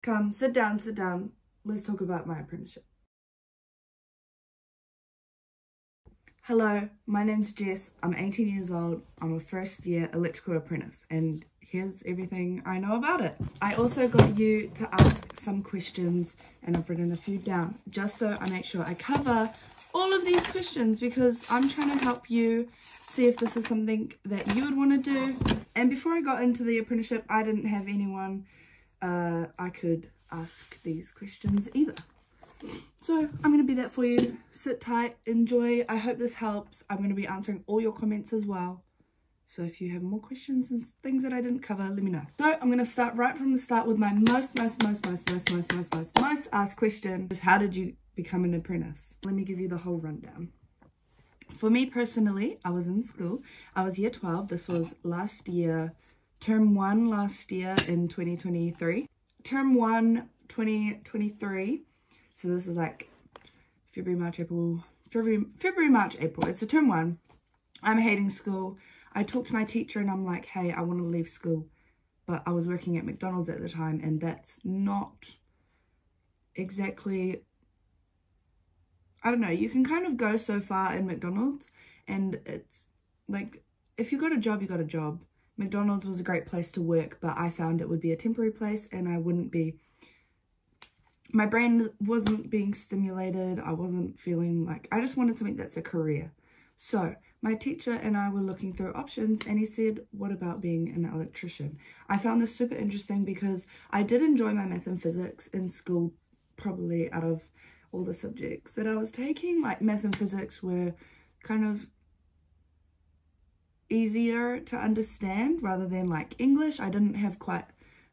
Come, sit down, sit down. Let's talk about my apprenticeship. Hello, my name's Jess. I'm 18 years old. I'm a first year electrical apprentice and here's everything I know about it. I also got you to ask some questions and I've written a few down just so I make sure I cover all of these questions because I'm trying to help you see if this is something that you would want to do. And before I got into the apprenticeship, I didn't have anyone I could ask these questions either. So I'm going to be that for you. Sit tight, enjoy. I hope this helps. I'm going to be answering all your comments as well. So if you have more questions and things that I didn't cover, let me know. So I'm going to start right from the start with my most asked question is, how did you become an apprentice? Let me give you the whole rundown. For me personally, I was in school. I was year 12. This was last year, term 1 last year in 2023. Term 1, 2023. So this is like February, March, April. It's a term 1. I'm hating school. I talked to my teacher and I'm like, hey, I want to leave school. But I was working at McDonald's at the time and that's not exactly, I don't know, you can kind of go so far in McDonald's and it's like, if you got a job, you got a job. McDonald's was a great place to work, but I found it would be a temporary place and I wouldn't be, my brain wasn't being stimulated. I wasn't feeling like, I just wanted something that's a career. So my teacher and I were looking through options and he said, what about being an electrician? I found this super interesting because I did enjoy my math and physics in school, probably out of all the subjects that I was taking. Like math and physics were kind of easier to understand rather than like English. I didn't have quite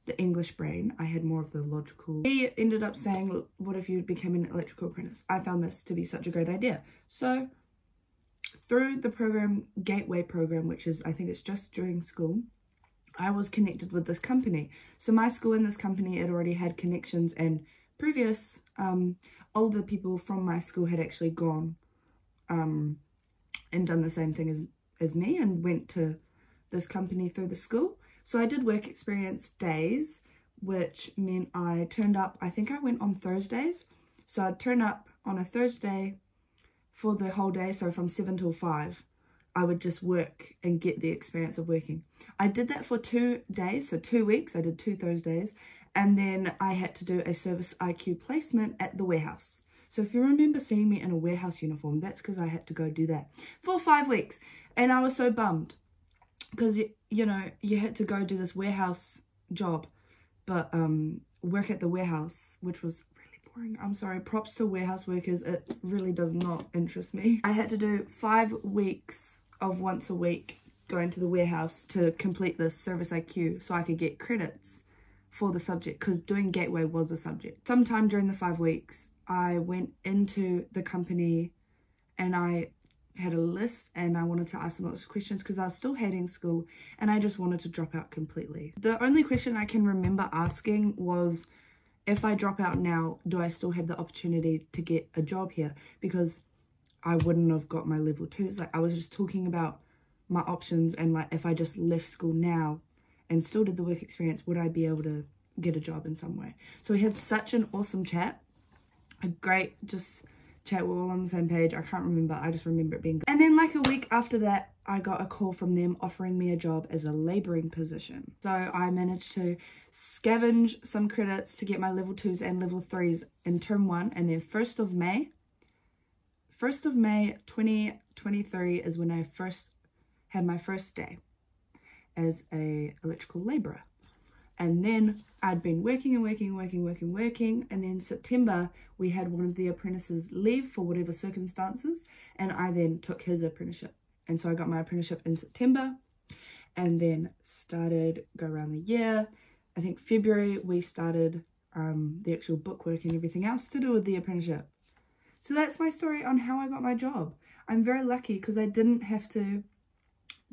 the English brain. I had more of the logical. He ended up saying, what if you became an electrical apprentice? I found this to be such a great idea. So through the program, Gateway program, which is, I think it's just during school, I was connected with this company. So my school and this company had already had connections and previous older people from my school had actually gone and done the same thing as me and went to this company through the school. So I did work experience days, which meant I turned up, I think I went on Thursdays. So I'd turn up on a Thursday for the whole day. So from 7 till 5, I would just work and get the experience of working. I did that for 2 days, so 2 weeks. I did 2 Thursdays. And then I had to do a service IQ placement at the warehouse. So if you remember seeing me in a warehouse uniform, that's because I had to go do that for 5 weeks. And I was so bummed because, you know, you had to go do this warehouse job, but work at the warehouse, which was really boring. I'm sorry, props to warehouse workers. It really does not interest me. I had to do 5 weeks of once a week going to the warehouse to complete this service IQ so I could get credits for the subject because doing Gateway was a subject. Sometime during the 5 weeks, I went into the company and I had a list and I wanted to ask them lots of questions because I was still hating school and I just wanted to drop out completely. The only question I can remember asking was, if I drop out now, do I still have the opportunity to get a job here? Because I wouldn't have got my level 2s. Like I was just talking about my options and like if I just left school now and still did the work experience, would I be able to get a job in some way? So we had such an awesome chat. A great just chat. We're all on the same page. I can't remember. I just remember it being good. And then like a week after that, I got a call from them offering me a job as a labouring position. So I managed to scavenge some credits to get my level 2s and level 3s in term 1. And then 1st of May 2023 is when I first had my first day as a electrical labourer. And then I'd been working and working. And then September, we had one of the apprentices leave for whatever circumstances. And I then took his apprenticeship. And so I got my apprenticeship in September and then started, go around the year. I think February, we started the actual bookwork and everything else to do with the apprenticeship. So that's my story on how I got my job. I'm very lucky because I didn't have to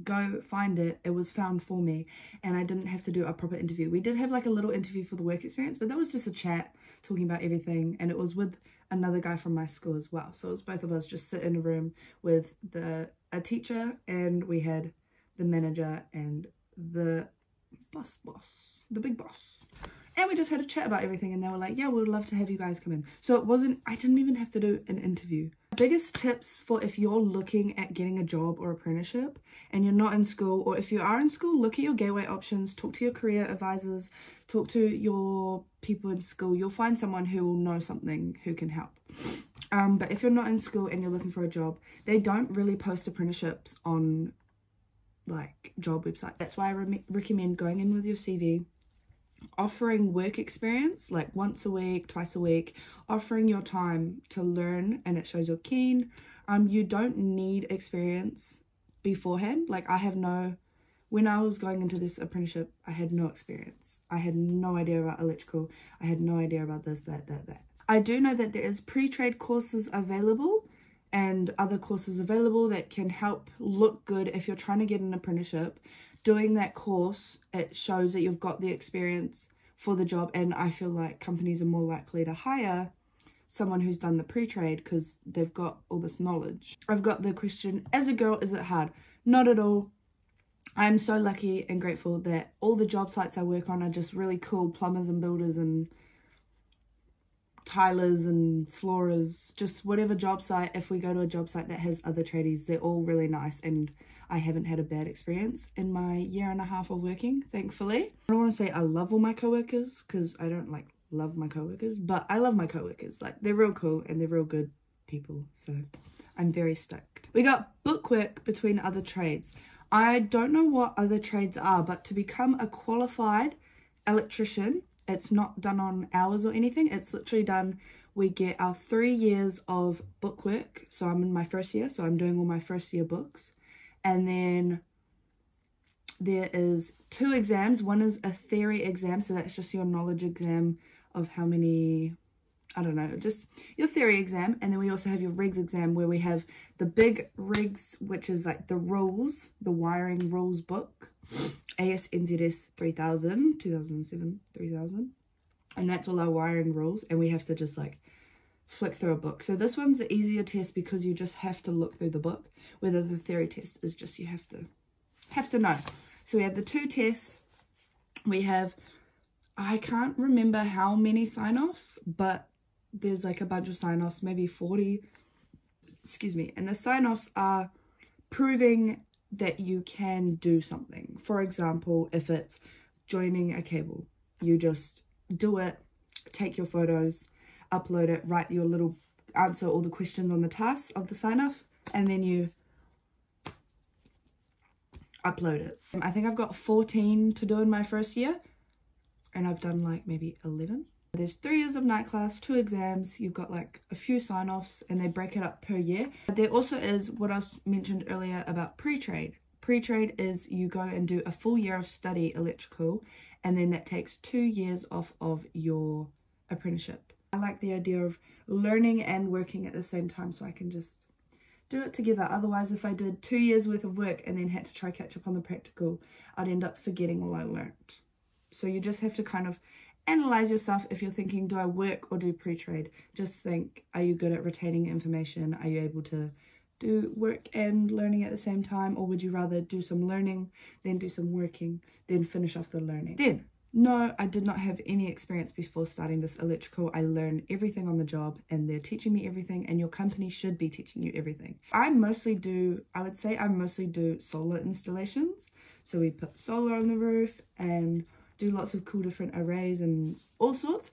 go find it. It was found for me and I didn't have to do a proper interview. We did have like a little interview for the work experience, but that was just a chat talking about everything, and it was with another guy from my school as well. So it was both of us just sit in a room with a teacher, and we had the manager and the big boss. And we just had a chat about everything, and they were like, yeah, we would love to have you guys come in. So it wasn't, I didn't even have to do an interview. Biggest tips for if you're looking at getting a job or apprenticeship and you're not in school, or if you are in school, look at your gateway options, talk to your career advisors, talk to your people in school. You'll find someone who will know something who can help. But if you're not in school and you're looking for a job, they don't really post apprenticeships on like job websites. That's why I recommend going in with your CV, offering work experience like once a week, twice a week, offering your time to learn, and it shows you're keen. You don't need experience beforehand. Like when I was going into this apprenticeship, I had no experience. I had no idea about electrical. I had no idea about this, that. I do know that there is pre-trade courses available and other courses available that can help look good if you're trying to get an apprenticeship. Doing that course, it shows that you've got the experience for the job, and I feel like companies are more likely to hire someone who's done the pre-trade because they've got all this knowledge. I've got the question, as a girl, is it hard? Not at all. I'm so lucky and grateful that all the job sites I work on are just really cool plumbers and builders and tilers and floorers, just whatever job site. If we go to a job site that has other tradies, they're all really nice, and I haven't had a bad experience in my 1.5 years of working, thankfully. I don't want to say I love all my co-workers because I don't like love my co-workers, but I love my co-workers. Like, they're real cool and they're real good people, so I'm very stoked. We got bookwork between other trades. I don't know what other trades are, but to become a qualified electrician, it's not done on hours or anything. It's literally done, we get our 3 years of bookwork. So I'm in my first year, so I'm doing all my first year books. And then there is 2 exams. One is a theory exam, so that's just your knowledge exam of how many, I don't know, just your theory exam. And then we also have your regs exam, where we have the big regs, which is like the rules, the wiring rules book. AS/NZS 3000, 2007, 3000. And that's all our wiring rules. And we have to just like flick through a book. So this one's the easier test because you just have to look through the book. Whether the theory test is just you have to know. So we have the 2 tests. We have, I can't remember how many sign-offs, but there's like a bunch of sign-offs, maybe 40. Excuse me. And the sign-offs are proving that you can do something. For example, if it's joining a cable, you just do it, take your photos, upload it, write your little answer all the questions on the task of the sign-off, and then you upload it. I think I've got 14 to do in my first year, and I've done like maybe 11. There's 3 years of night class, 2 exams, you've got like a few sign-offs, and they break it up per year. There also is what I mentioned earlier about pre-trade. Pre-trade is you go and do a full year of study electrical, and then that takes 2 years off of your apprenticeship. I like the idea of learning and working at the same time, so I can just do it together. Otherwise, if I did 2 years worth of work and then had to try catch up on the practical, I'd end up forgetting all I learnt. So you just have to kind of analyze yourself. If you're thinking, do I work or do pre-trade? Just think, are you good at retaining information? Are you able to do work and learning at the same time? Or would you rather do some learning, then do some working, then finish off the learning? Then, no, I did not have any experience before starting this electrical. I learned everything on the job, and they're teaching me everything, and your company should be teaching you everything. I would say I mostly do solar installations. So we put solar on the roof and do lots of cool different arrays and all sorts.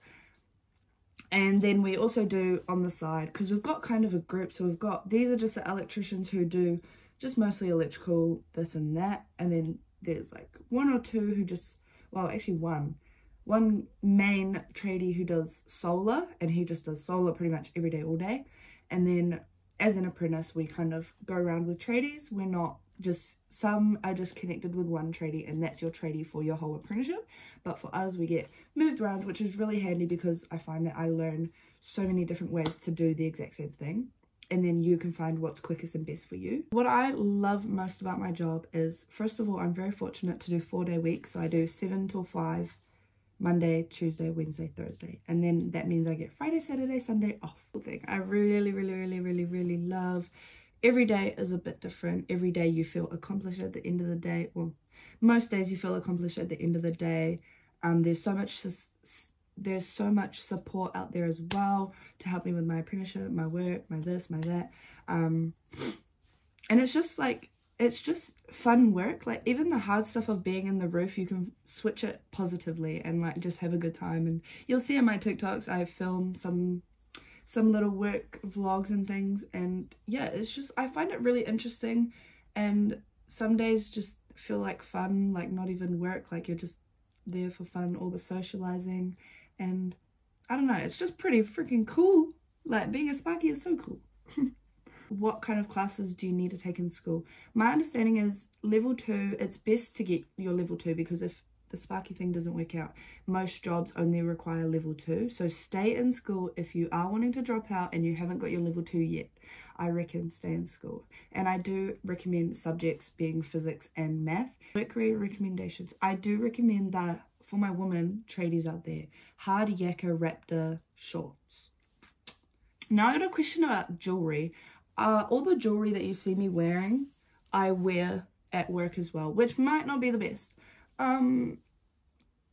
And then we also do on the side, because we've got kind of a group. So these are just the electricians who do just mostly electrical, this and that. And then there's like 1 or 2 who just, well, actually one main tradie who does solar, and he just does solar pretty much every day, all day. And then as an apprentice, we kind of go around with tradies. We're not just, some are just connected with one tradie, and that's your tradie for your whole apprenticeship. But for us, we get moved around, which is really handy because I find that I learn so many different ways to do the exact same thing. And then you can find what's quickest and best for you. What I love most about my job is, first of all, I'm very fortunate to do 4-day weeks. So I do 7 till 5, Monday, Tuesday, Wednesday, Thursday. And then that means I get Friday, Saturday, Sunday off. I really love. Every day is a bit different. Every day you feel accomplished at the end of the day. Well, most days you feel accomplished at the end of the day. There's so much support out there as well to help me with my apprenticeship, my work, my this, my that. And it's just like, it's just fun work. Like, even the hard stuff of being in the roof, you can switch it positively and like just have a good time. And you'll see in my TikToks, I film some little work vlogs and things, and yeah, it's just, I find it really interesting. And some days just feel like fun, like not even work, like you're just there for fun, all the socializing. And I don't know, it's just pretty freaking cool. Like, being a Sparky is so cool. What kind of classes do you need to take in school? My understanding is level 2, it's best to get your level 2, because if the Sparky thing doesn't work out, most jobs only require level 2. So stay in school. If you are wanting to drop out and you haven't got your level 2 yet, I reckon stay in school. And I do recommend subjects being physics and math. Workwear recommendations. I do recommend that for my women tradies out there, hard yakka raptor shorts. Now I got a question about jewelry. All the jewelry that you see me wearing, I wear at work as well, which might not be the best.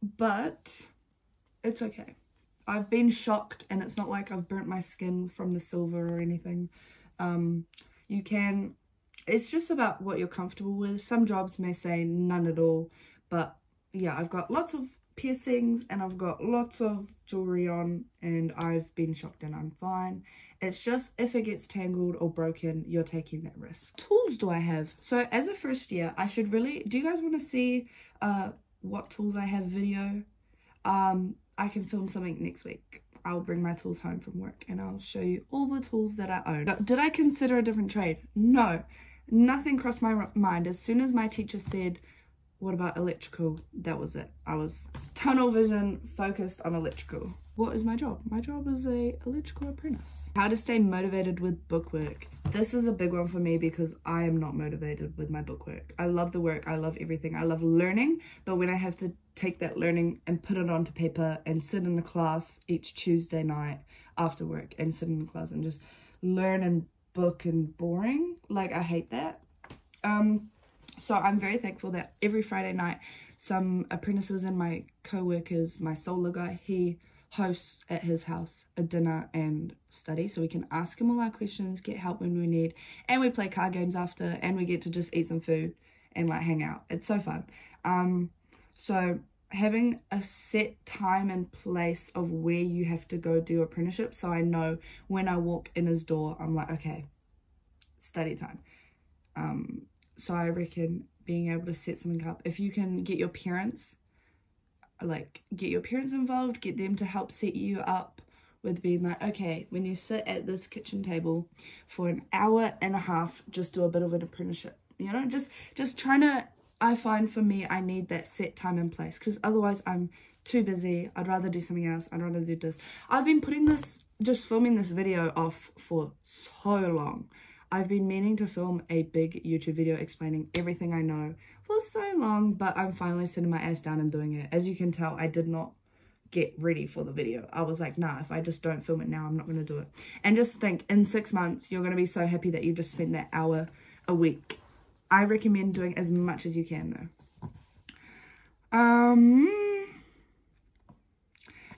But it's okay. I've been shocked, and it's not like I've burnt my skin from the silver or anything. It's just about what you're comfortable with. Some jobs may say none at all, but yeah, I've got lots of piercings and I've got lots of jewelry on, and I've been shocked and I'm fine. It's just if it gets tangled or broken, you're taking that risk. Tools do I have? So as a first year, I should really, do you guys want to see what tools I have video? I can film something next week. I'll bring my tools home from work and I'll show you all the tools that I own. Did I consider a different trade? No, nothing crossed my mind. As soon as my teacher said, what about electrical? That was it. I was tunnel vision focused on electrical. What is my job? My job is a electrical apprentice. How to stay motivated with bookwork. This is a big one for me because I am not motivated with my bookwork. I love the work. I love everything. I love learning. But when I have to take that learning and put it onto paper and sit in a class each Tuesday night after work and sit in the class and just learn and book and boring, like, I hate that. So I'm very thankful that every Friday night, some apprentices and my co-workers, my solar guy, he hosts at his house a dinner and study, so we can ask him all our questions, get help when we need, and we play card games after, and we get to just eat some food and like hang out. It's so fun. So having a set time and place of where you have to go do apprenticeship, so I know when I walk in his door, I'm like, okay, study time. So I reckon being able to set something up, if you can get your parents, involved, get them to help set you up with being like, okay, when you sit at this kitchen table for an hour and a half, just do a bit of an apprenticeship, you know, just trying to, I find for me, I need that set time and place, because otherwise I'm too busy. I'd rather do something else. I'd rather do this. I've been filming this video off for so long. I've been meaning to film a big YouTube video explaining everything I know for so long, but I'm finally sitting my ass down and doing it. As you can tell, I did not get ready for the video. I was like, nah, if I just don't film it now, I'm not going to do it. And just think, in 6 months, you're going to be so happy that you just spent that hour a week. I recommend doing as much as you can, though.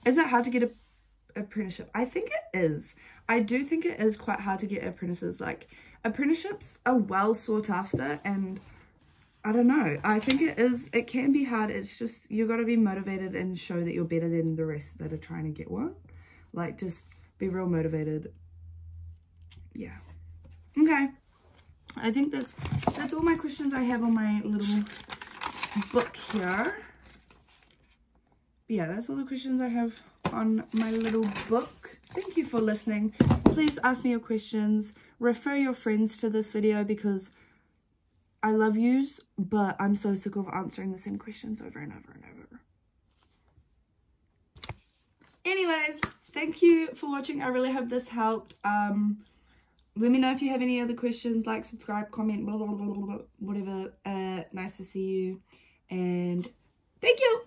Is it hard to get a apprenticeship? I think it is. I do think it is quite hard to get apprentices. Like, apprenticeships are well sought after, and I don't know, I think it can be hard. It's just, you got to be motivated and show that you're better than the rest that are trying to get one. Like, just be real motivated. Yeah. Okay, I think that's all my questions I have on my little book here. Yeah, that's all the questions I have on my little book. Thank you for listening. Please ask me your questions. Refer your friends to this video, because I love yous, but I'm so sick of answering the same questions over and over and over. Anyways, thank you for watching. I really hope this helped. Let me know if you have any other questions. Like, subscribe, comment, blah, blah, blah, blah, blah, whatever. Nice to see you. And thank you.